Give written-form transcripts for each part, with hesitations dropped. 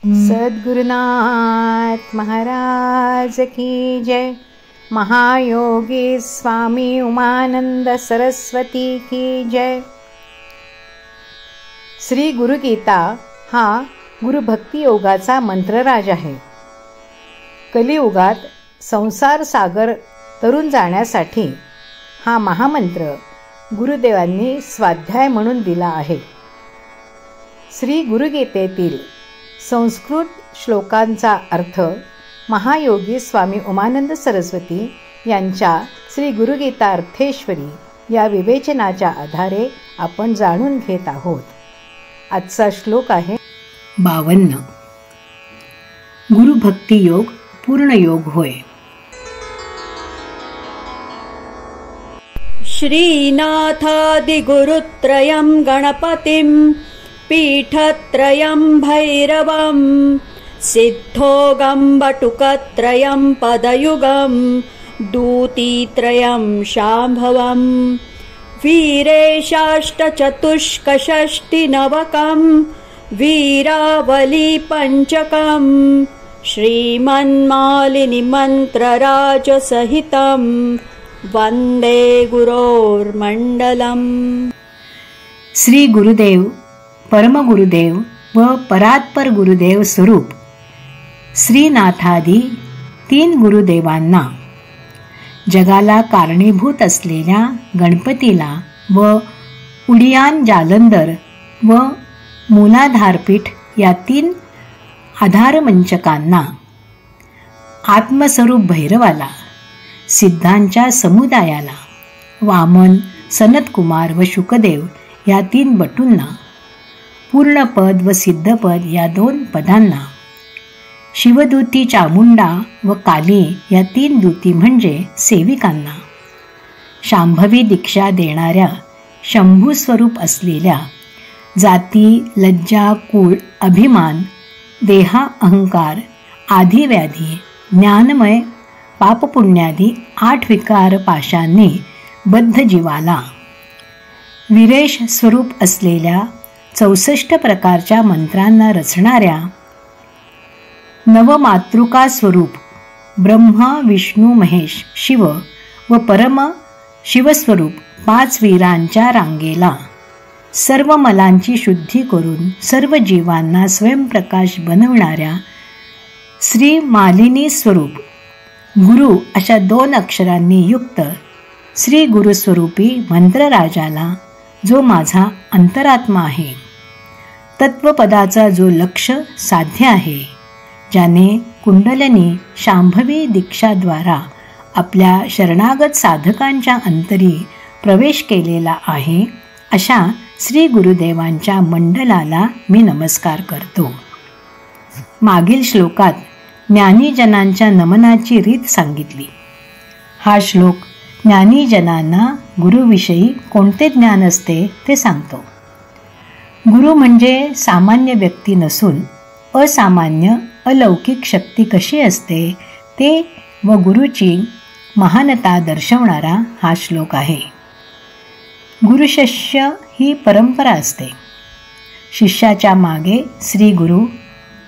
सद्गुरुनाथ महाराज की जय. महायोगी स्वामी उमानंद सरस्वती की जय. श्री गुरुगीता हा गुरुभक्ती योगाचा मंत्रराज आहे. कलियुगात संसार सागर तरुण जाण्यासाठी हा महामंत्र गुरुदेवांनी स्वाध्याय म्हणून दिला आहे. श्री गुरुगीतेतील संस्कृत श्लोकांचा अर्थ महायोगी स्वामी उमानंद सरस्वती यांच्या श्री गुरुगीता अर्थेश्वरी या विवेचनाच्या आधारे आपण जाणून घेत आहोत. आजचा श्लोक आहे 52. गुरुभक्ती योग पूर्ण योग होय. श्रीनाथादिगुरुत्रयं गणपतिं पीठत्रयं भैरवं सिद्धोगं बटुकत्रयं पदयुगं दूतीत्रयं शाम्भवं वीरेशाष्टचतुष्कषष्टिनवकं वीरावलीपञ्चकं श्रीमन्मालिनीमन्त्रराजसहितं वंदे गुरोर्मंडलम. श्री गुरुदेव, परमगुरुदेव व परात्पर गुरुदेव स्वरूप श्रीनाथादी 3 गुरुदेवांना, जगाला कारणीभूत असलेल्या गणपतीला व उडियान जालंधर व मूलाधारपीठ या 3 आधारमंचकांना, आत्मस्वरूप भैरवाला, सिद्धांच्या समुदायाला, वामन, सनतकुमार व शुकदेव या 3 बटूंना, पूर्णपद व सिद्धपद या 2 पदांना, शिवदूती चामुंडा व काली या 3 दूती म्हणजे सेविकांना, शांभवी दीक्षा देणाऱ्या शंभू स्वरूप असलेल्या जाती, लज्जा, कुळ, अभिमान, देहा, अहंकार आदी व्याधी, ज्ञानमय पापपुण्यादी 8 विकार पाशांनी बद्ध जीवाला, विरेश स्वरूप असलेल्या 64 प्रकारच्या मंत्रांना रचणाऱ्या नवमातृका स्वरूप ब्रह्मा, विष्णू, महेश, शिव व परम शिवस्वरूप 5 वीरांच्या रांगेला, सर्व मलांची शुद्धी करून सर्व जीवांना स्वयंप्रकाश बनविणाऱ्या श्री मालिनी स्वरूप गुरु अशा 2 अक्षरांनी युक्त श्री गुरुस्वरूपी मंत्रराजाला, जो माझा अंतरात्मा आहे, तत्वपदाचा जो लक्ष साध्य आहे, ज्याने कुंडलिनी शांभवी दीक्षाद्वारा आपल्या शरणागत साधकांच्या अंतरी प्रवेश केलेला आहे, अशा श्री गुरुदेवांच्या मंडलाला मी नमस्कार करतो. मागील श्लोकात ज्ञानीजनांच्या नमनाची रीत सांगितली. हा श्लोक ज्ञानीजनांना गुरुविषयी कोणते ज्ञान असते ते सांगतो. गुरु म्हणजे सामान्य व्यक्ती नसून असामान्य अलौकिक शक्ती कशी असते ते व गुरुची महानता दर्शवणारा हा श्लोक आहे. गुरुशिष्य ही परंपरा असते. शिष्याच्या मागे श्री गुरु,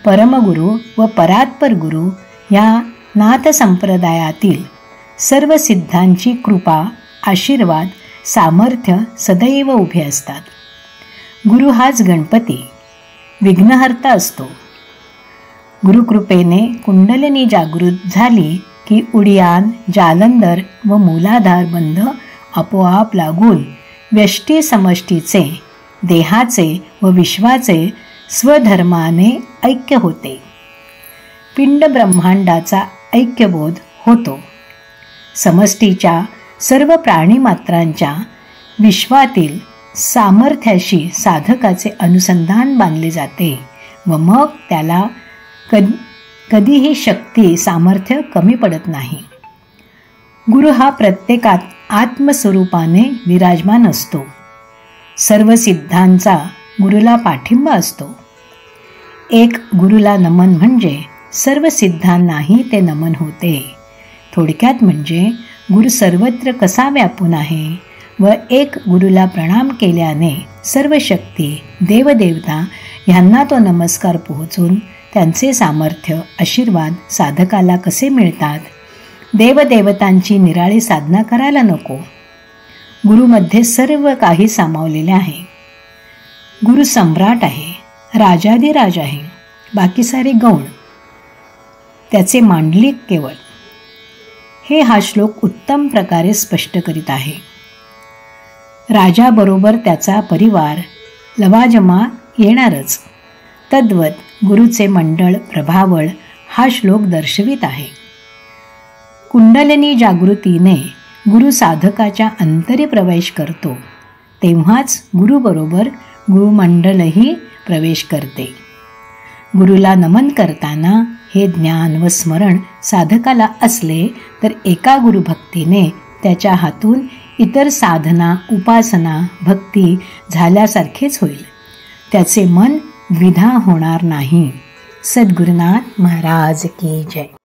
परमगुरु व परात्पर गुरु या नाथ संप्रदायातील सर्व सिद्धांची कृपा, आशीर्वाद, सामर्थ्य सदैव उभे असतात. गुरु हाच गणपती, विघ्नहर्ता असतो. गुरुकृपेने कुंडलिनी जागृत झाली की उडियान, जालंधर व मूलाधार बंध आपोआप लागून व्यष्टी समष्टीचे, देहाचे व विश्वाचे स्वधर्माने ऐक्य होते. पिंड ब्रह्मांडाचा ऐक्यबोध होतो. समष्टीच्या सर्व प्राणीमात्रांच्या विश्वातील सामर्थ्याशी साधकाचे अनुसंधान बांधले जाते व मग त्याला कधीही शक्ती, सामर्थ्य कमी पडत नाही. गुरु हा प्रत्येकात आत्मस्वरूपाने विराजमान असतो. सर्व सिद्धांचा गुरुला पाठिंबा असतो. एक गुरुला नमन म्हणजे सर्व सिद्धांनाही ते नमन होते. थोडक्यात म्हणजे गुरु सर्वत्र कसा व्यापून आहे व एक गुरुला प्रणाम केल्याने सर्व शक्ती देवदेवता ह्यांना तो नमस्कार पोहोचून त्यांचे सामर्थ्य आशीर्वाद साधकाला कसे मिळतात. देवदेवतांची निराळी साधना करायला नको. गुरुमध्ये सर्व काही सामावलेले आहे. गुरु सम्राट आहे, राजाधिराज आहे, बाकी सारे गौण, त्याचे मांडलिक केवळ. हे हा श्लोक उत्तम प्रकारे स्पष्ट करीत आहे. राजाबरोबर त्याचा परिवार लवाजमा येणारच. तद्वत गुरुचे मंडळ प्रभावळ हा श्लोक दर्शवित आहे. कुंडलिनी जागृतीने गुरु साधकाच्या अंतरी प्रवेश करतो, तेव्हाच गुरुबरोबर गुरुमंडलही प्रवेश करते. गुरुला नमन करताना हे ज्ञान व स्मरण साधकाला असले तर एका गुरुभक्तीने त्याच्या हातून इतर साधना उपासना भक्ती झाल्यासारखेच होईल. त्याचे मन द्विधा होणार नाही. सद्गुरुनाथ महाराज की जय.